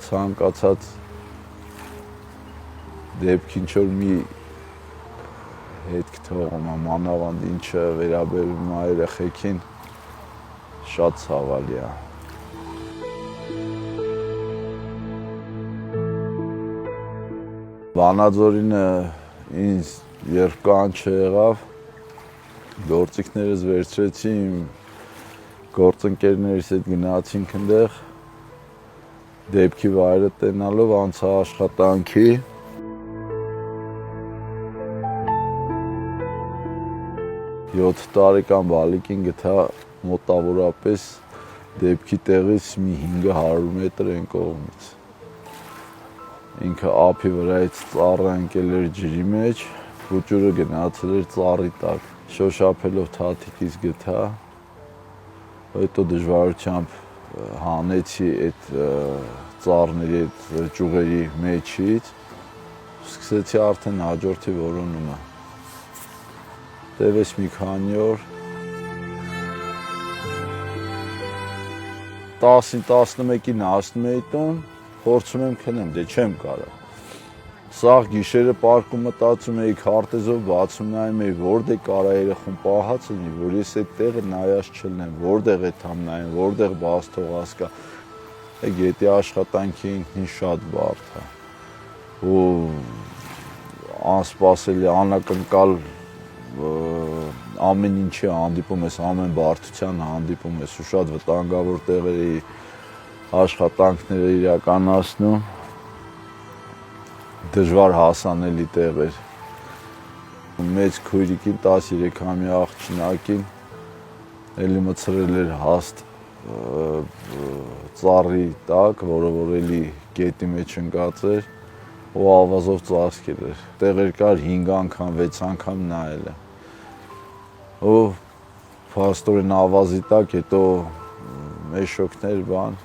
ցանկացած դեպքին ինչ-որ մի հետք թողում է, մանավանդ ինչը վերաբերում է երեխեքին, շատ ցավալի է։ Վանաձորինը ինձ երբ կանչը եղավ, գործիքներս վերցրեցի, իմ գործընկերներիս հետ գնացինք այնտեղ, դեպքի վայրը տենալով անցա աշխատանքի։ 7 տարեկան բալիկին գտա մոտավորապես դեպքի տեղից մի 500 մետր այն կողմից։ Ինքը ափի վրայից ծառը ընկել էր ջրի մեջ, փուճուրը գնացել էր ծառի տակ։ Շոշափելով թաթիկից գտա, հետո դժվարությամբ հանեցի այդ ծառների այդ ճյուղերի մեջից, սկսեցի արդեն հաջորդի որոնումը։ Տևեց մի քանի օր, 10-11-ին հասնում էի տուն, փորձում եմ քնեմ, դե չեմ կարող։ Սաղ գիշերը պարկում մտածում էի, քարտեզով բացում նայում էի, որտեղ կարա երեխուն պահած լինի, որ ես այդ տեղը նայած չլինեմ, որտեղ է թամ նայեմ, որտեղ բաց թողած կա։ Գետի աշխատանքի ինքնին շատ բարդ է։ Ու անսպասելի, անակնկալ ամեն ինչի հանդիպում ես, ամեն բարդության հանդիպում ես ու շատ վտանգավոր տեղերի աշխատանքները իրականացնում, դժվար հասանելի տեղեր։ Մեծ քույրիկին 13-ամյա աղջնակին էլի մցրել էր հաստ ծառի տակ, որը որ էլի գետի մեջ ընկած էր ու ավազով ծածկել էր։ Տեղեր կար 5 անգամ, 6 անգամ նայել է։ Ու փաստորեն ավազի տակ, հետո մեշոկներ բան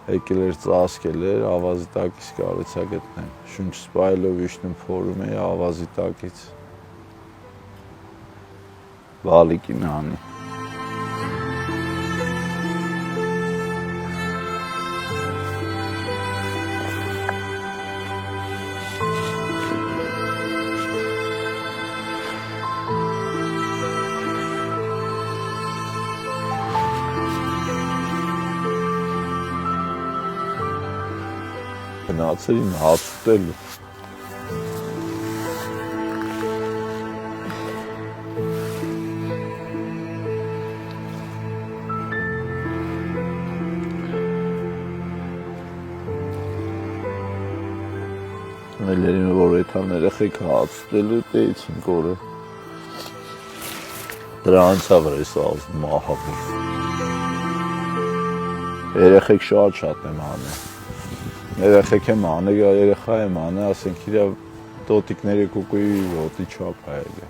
եկել էր ծածկել էր, ավազի տակից կարեցա գտնեմ։ Շունչ սպայելով իջնում փորում էի ավազի տակից։ Բալիկին հանի։ Գնացել իմ հաց ուտելու։ Մելերին որ էթան երեխեք հաց ուտելու տեիցինք օրը։ Դրանցա վր ես ազում մահավոր։ Երեխեք շատ եմ հանել։ Երեխեք եմ անել, երեխա եմ անել, ասենք իրա տոտիկների կուկուի ոտի չապ հայել է։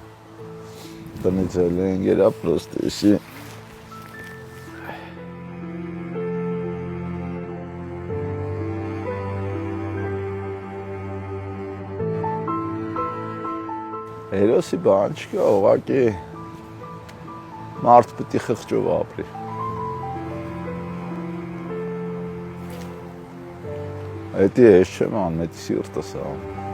Տնից էլ են գերա պրոստեսի։ Հերոսի բան չկա, ուղղակի մարդ պիտի խղճով ապրի։ Էդի ես չեմ անում, էդի սիրտս անում։